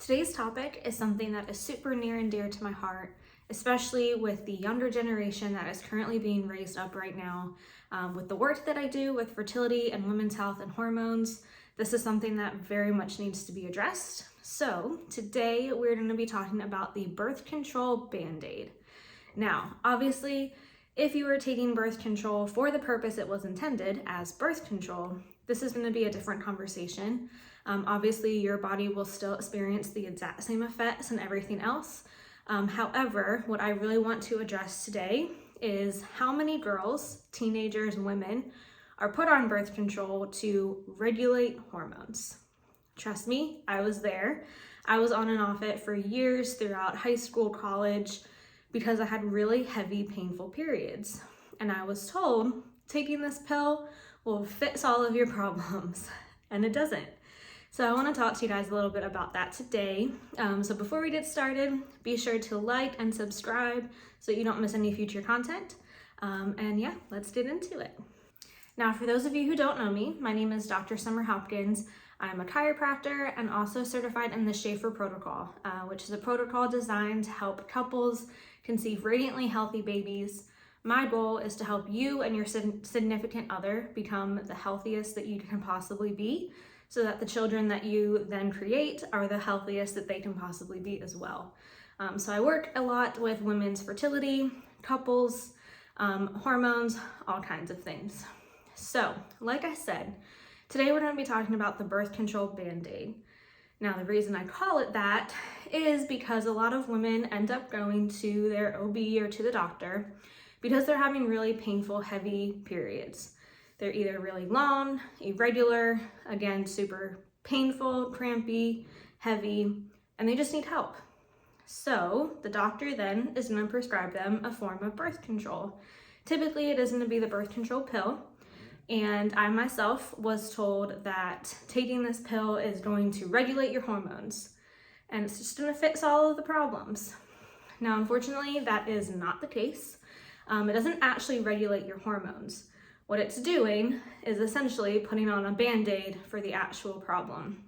Today's topic is something that is super near and dear to my heart, especially with the younger generation that is currently being raised up right now. With the work that I do with fertility and women's health and hormones, this is something that very much needs to be addressed. So today we're going to be talking about the birth control Band-Aid. Now, obviously, if you are taking birth control for the purpose it was intended as birth control, this is going to be a different conversation. Obviously, your body will still experience the exact same effects and everything else. However, what I really want to address today is how many girls, teenagers, women are put on birth control to regulate hormones. Trust me, I was there. I was on and off it for years throughout high school, college, because I had really heavy, painful periods. And I was told taking this pill will fix all of your problems, and it doesn't. So I want to talk to you guys a little bit about that today. So before we get started, be sure to like and subscribe so you don't miss any future content. And yeah, let's get into it. Now, for those of you who don't know me, my name is Dr. Summer Hopkins. I'm a chiropractor and also certified in the Schaefer protocol, which is a protocol designed to help couples conceive radiantly healthy babies. My goal is to help you and your significant other become the healthiest that you can possibly be, so that the children that you then create are the healthiest that they can possibly be as well. So I work a lot with women's fertility, couples, hormones, all kinds of things. So, like I said, today we're going to be talking about the birth control Band-Aid. Now, the reason I call it that is because a lot of women end up going to their OB or to the doctor because they're having really painful, heavy periods. They're either really long, irregular, again, super painful, crampy, heavy, and they just need help. So the doctor then is going to prescribe them a form of birth control. Typically, it is going to be the birth control pill. And I myself was told that taking this pill is going to regulate your hormones. And it's just going to fix all of the problems. Now, unfortunately, that is not the case. It doesn't actually regulate your hormones. What it's doing is essentially putting on a Band-Aid for the actual problem.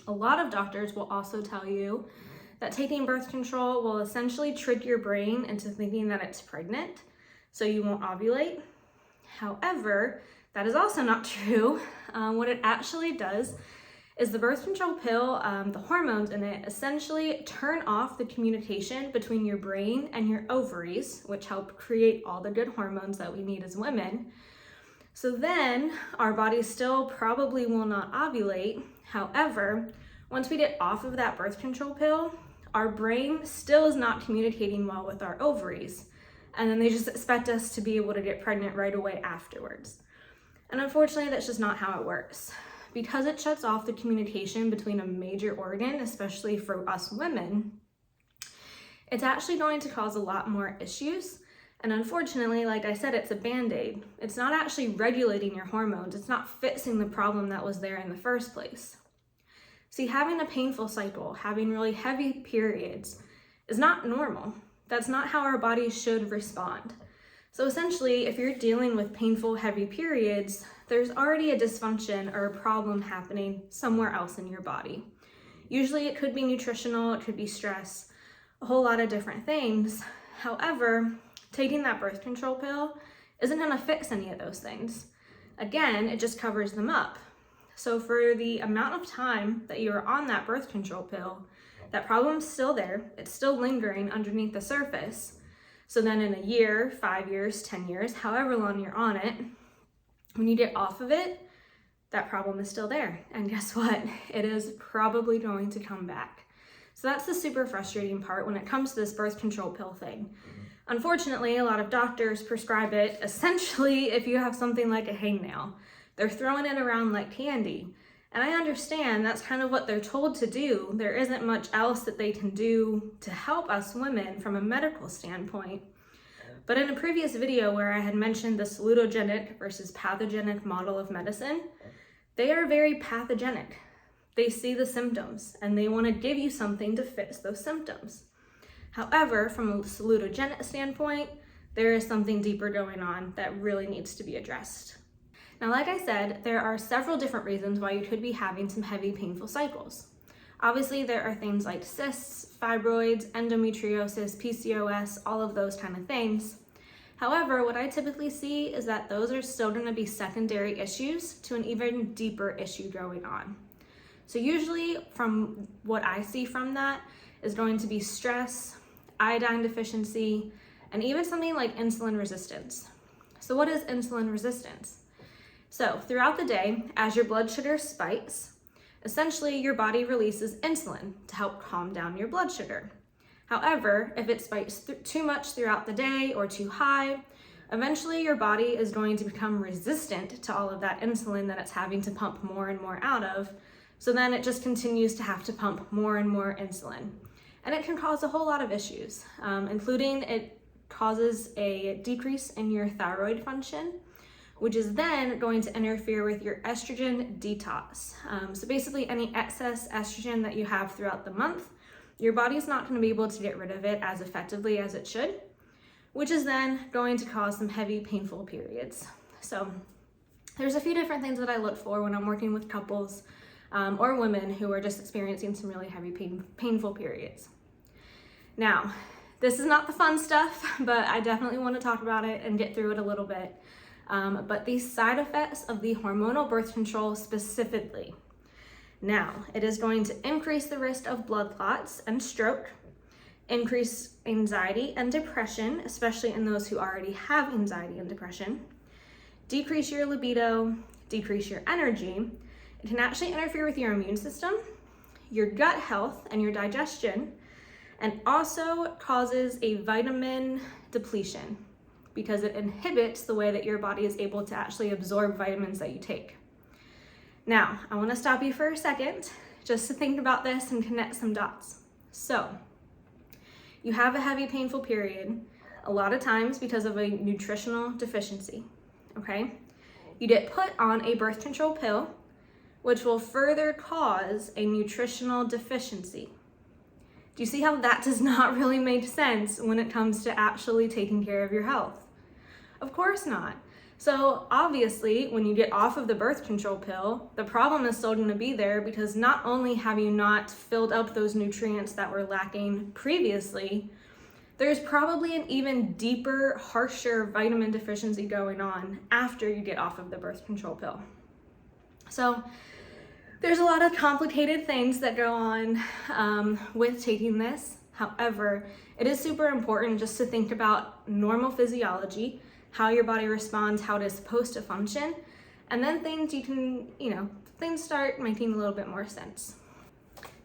A lot of doctors will also tell you that taking birth control will essentially trick your brain into thinking that it's pregnant, so you won't ovulate. However, that is also not true. What it actually does is the birth control pill, the hormones in it essentially turn off the communication between your brain and your ovaries, which help create all the good hormones that we need as women. So then our body still probably will not ovulate. However, once we get off of that birth control pill, our brain still is not communicating well with our ovaries. And then they just expect us to be able to get pregnant right away afterwards. And unfortunately, that's just not how it works. Because it shuts off the communication between a major organ, especially for us women, it's actually going to cause a lot more issues. And unfortunately, like I said, it's a Band-Aid. It's not actually regulating your hormones. It's not fixing the problem that was there in the first place. See, having a painful cycle, having really heavy periods is not normal. That's not how our bodies should respond. So essentially, if you're dealing with painful, heavy periods, there's already a dysfunction or a problem happening somewhere else in your body. Usually it could be nutritional, it could be stress, a whole lot of different things. However, taking that birth control pill isn't going to fix any of those things. Again, it just covers them up. So for the amount of time that you're on that birth control pill, that problem's still there. It's still lingering underneath the surface. So then in a year, 5 years, 10 years, however long you're on it, when you get off of it, that problem is still there. And guess what? It is probably going to come back. So that's the super frustrating part when it comes to this birth control pill thing. Unfortunately, a lot of doctors prescribe it essentially if you have something like a hangnail. They're throwing it around like candy. And I understand that's kind of what they're told to do. There isn't much else that they can do to help us women from a medical standpoint. But in a previous video where I had mentioned the salutogenic versus pathogenic model of medicine, they are very pathogenic. They see the symptoms and they want to give you something to fix those symptoms. However, from a salutogenic standpoint, there is something deeper going on that really needs to be addressed. Now, like I said, there are several different reasons why you could be having some heavy, painful cycles. Obviously, there are things like cysts, fibroids, endometriosis, PCOS, all of those kind of things. However, what I typically see is that those are still going to be secondary issues to an even deeper issue going on. So usually from what I see from that is going to be stress, iodine deficiency, and even something like insulin resistance. So what is insulin resistance? So throughout the day, as your blood sugar spikes, essentially your body releases insulin to help calm down your blood sugar. However, if it spikes too much throughout the day or too high, eventually your body is going to become resistant to all of that insulin that it's having to pump more and more out of. So then it just continues to have to pump more and more insulin. And it can cause a whole lot of issues, including it causes a decrease in your thyroid function, which is then going to interfere with your estrogen detox. So basically any excess estrogen that you have throughout the month, your body's not going to be able to get rid of it as effectively as it should, which is then going to cause some heavy, painful periods. So there's a few different things that I look for when I'm working with couples or women who are just experiencing some really heavy, painful periods. Now, this is not the fun stuff, but I definitely want to talk about it and get through it a little bit. But these side effects of the hormonal birth control specifically. Now, it is going to increase the risk of blood clots and stroke, increase anxiety and depression, especially in those who already have anxiety and depression, decrease your libido, decrease your energy. It can actually interfere with your immune system, your gut health, and your digestion, and also causes a vitamin depletion because it inhibits the way that your body is able to actually absorb vitamins that you take. Now, I want to stop you for a second just to think about this and connect some dots. So, you have a heavy, painful period, a lot of times because of a nutritional deficiency, okay? You get put on a birth control pill, which will further cause a nutritional deficiency. Do you see how that does not really make sense when it comes to actually taking care of your health? Of course not. So obviously, when you get off of the birth control pill, the problem is still going to be there because not only have you not filled up those nutrients that were lacking previously, there's probably an even deeper, harsher vitamin deficiency going on after you get off of the birth control pill. So there's a lot of complicated things that go on with taking this. However, it is super important just to think about normal physiology, how your body responds, how it is supposed to function, and then things things start making a little bit more sense.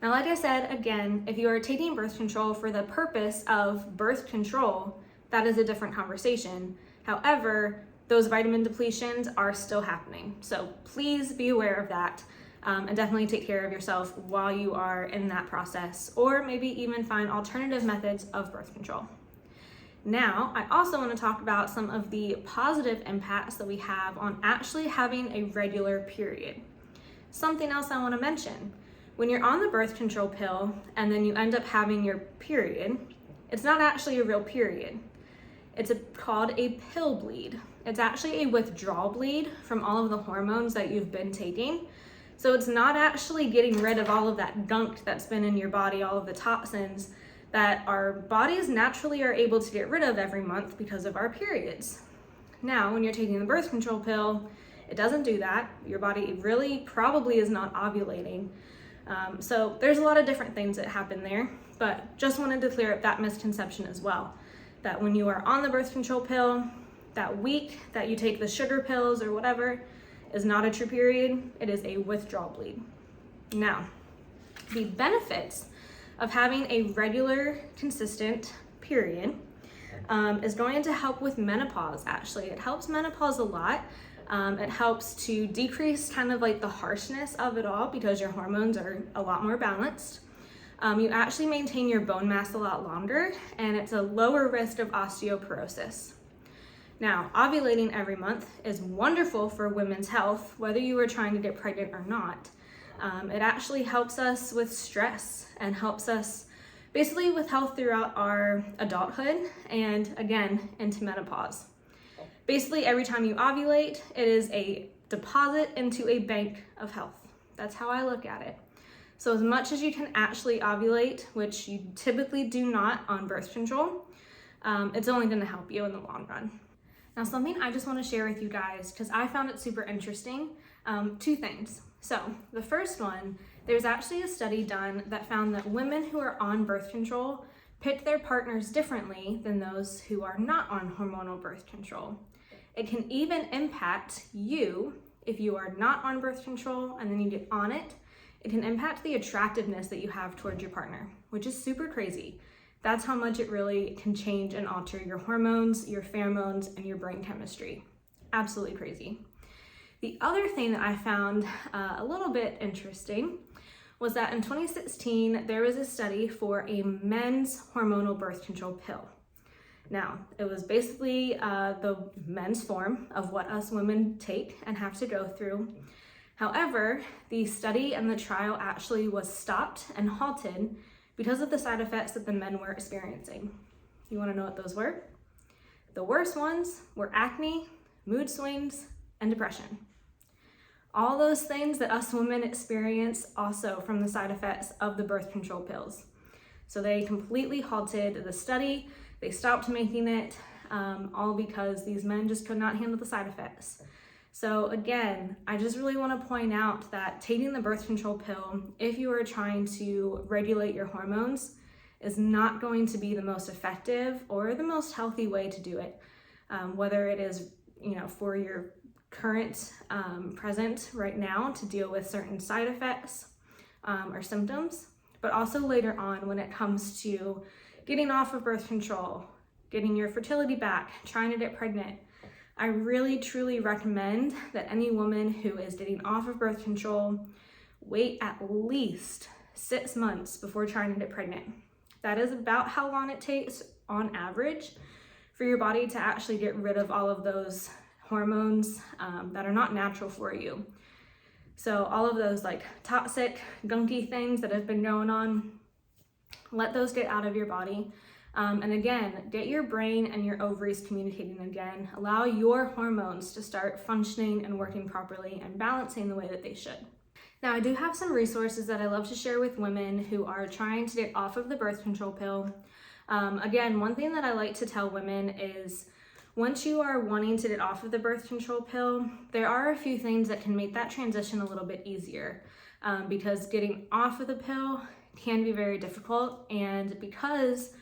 Now, like I said, again, if you are taking birth control for the purpose of birth control, that is a different conversation. However, those vitamin depletions are still happening. So please be aware of that and definitely take care of yourself while you are in that process, or maybe even find alternative methods of birth control. Now, I also want to talk about some of the positive impacts that we have on actually having a regular period. Something else I want to mention, when you're on the birth control pill and then you end up having your period, it's not actually a real period. It's called a pill bleed. It's actually a withdrawal bleed from all of the hormones that you've been taking. So it's not actually getting rid of all of that gunk that's been in your body, all of the toxins that our bodies naturally are able to get rid of every month because of our periods. Now, when you're taking the birth control pill, it doesn't do that. Your body really probably is not ovulating. So there's a lot of different things that happen there, but just wanted to clear up that misconception as well, that when you are on the birth control pill, that week that you take the sugar pills or whatever is not a true period. It is a withdrawal bleed. Now, the benefits of having a regular, consistent period is going to help with menopause, actually. It helps menopause a lot. It helps to decrease kind of like the harshness of it all because your hormones are a lot more balanced. You actually maintain your bone mass a lot longer, and it's a lower risk of osteoporosis. Now, ovulating every month is wonderful for women's health, whether you are trying to get pregnant or not. It actually helps us with stress and helps us basically with health throughout our adulthood and again into menopause. Basically, every time you ovulate, it is a deposit into a bank of health. That's how I look at it. So as much as you can actually ovulate, which you typically do not on birth control, it's only going to help you in the long run. Now, something I just want to share with you guys, because I found it super interesting, 2 things. So the first one, there's actually a study done that found that women who are on birth control pick their partners differently than those who are not on hormonal birth control. It can even impact you if you are not on birth control and then you get on it. It can impact the attractiveness that you have towards your partner, which is super crazy. That's how much it really can change and alter your hormones, your pheromones, and your brain chemistry. Absolutely crazy. The other thing that I found a little bit interesting was that in 2016, there was a study for a men's hormonal birth control pill. Now, it was basically the men's form of what us women take and have to go through. However, the study and the trial actually was stopped and halted because of the side effects that the men were experiencing. You want to know what those were? The worst ones were acne, mood swings, and depression. All those things that us women experience also from the side effects of the birth control pills. So they completely halted the study. They stopped making it, all because these men just could not handle the side effects. So again, I just really want to point out that taking the birth control pill, if you are trying to regulate your hormones, is not going to be the most effective or the most healthy way to do it. Whether it is, for your current present right now to deal with certain side effects or symptoms, but also later on when it comes to getting off of birth control, getting your fertility back, trying to get pregnant. I really truly recommend that any woman who is getting off of birth control wait at least 6 months before trying to get pregnant. That is about how long it takes on average for your body to actually get rid of all of those hormones that are not natural for you. So all of those like toxic, gunky things that have been going on, let those get out of your body. And again, get your brain and your ovaries communicating again. Allow your hormones to start functioning and working properly and balancing the way that they should. Now, I do have some resources that I love to share with women who are trying to get off of the birth control pill. Again, one thing that I like to tell women is once you are wanting to get off of the birth control pill, there are a few things that can make that transition a little bit easier because getting off of the pill can be very difficult, and because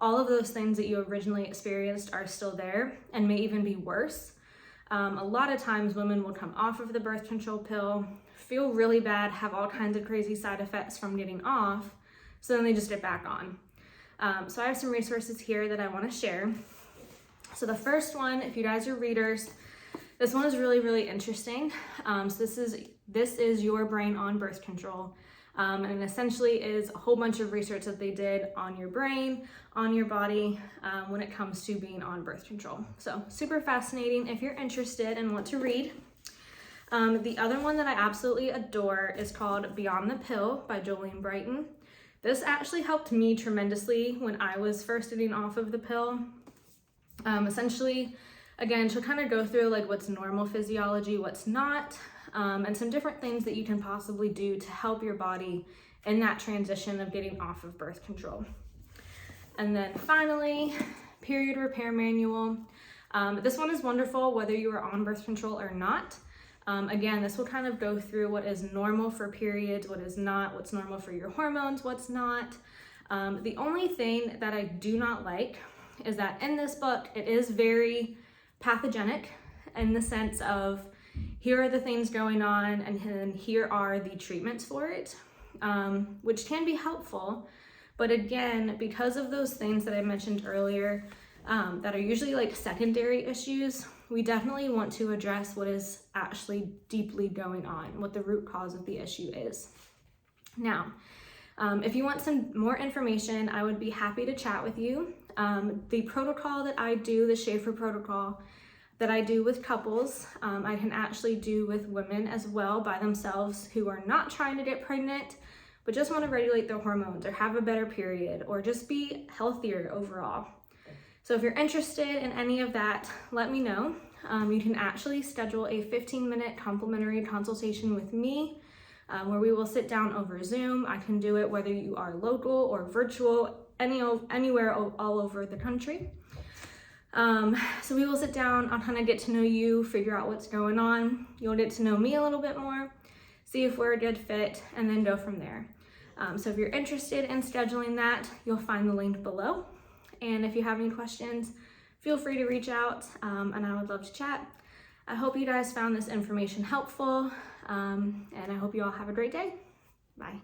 all of those things that you originally experienced are still there and may even be worse. A lot of times women will come off of the birth control pill, feel really bad, have all kinds of crazy side effects from getting off, so then they just get back on. So I have some resources here that I want to share. So the first one, if you guys are readers, this one is really, really interesting. So this is Your Brain on Birth Control. And essentially is a whole bunch of research that they did on your brain, on your body, when it comes to being on birth control. So super fascinating if you're interested and want to read. The other one that I absolutely adore is called Beyond the Pill by Jolene Brighton. This actually helped me tremendously when I was first getting off of the pill. Essentially, again, she'll kind of go through like what's normal physiology, what's not, and some different things that you can possibly do to help your body in that transition of getting off of birth control. And then finally, Period Repair Manual. This one is wonderful whether you are on birth control or not. Again, this will kind of go through what is normal for periods, what is not, what's normal for your hormones, what's not. The only thing that I do not like is that in this book, it is very pathogenic in the sense of here are the things going on and then here are the treatments for it, which can be helpful. But again, because of those things that I mentioned earlier, that are usually like secondary issues, we definitely want to address what is actually deeply going on, what the root cause of the issue is. Now, if you want some more information, I would be happy to chat with you. The protocol that I do, the Schaefer protocol that I do with couples, I can actually do with women as well by themselves who are not trying to get pregnant, but just want to regulate their hormones or have a better period or just be healthier overall. So if you're interested in any of that, let me know. You can actually schedule a 15-minute complimentary consultation with me where we will sit down over Zoom. I can do it whether you are local or virtual, anywhere all over the country. So we will sit down, I'll kind of get to know you, figure out what's going on. You'll get to know me a little bit more, see if we're a good fit, and then go from there. So if you're interested in scheduling that, you'll find the link below. And if you have any questions, feel free to reach out, and I would love to chat. I hope you guys found this information helpful, and I hope you all have a great day. Bye.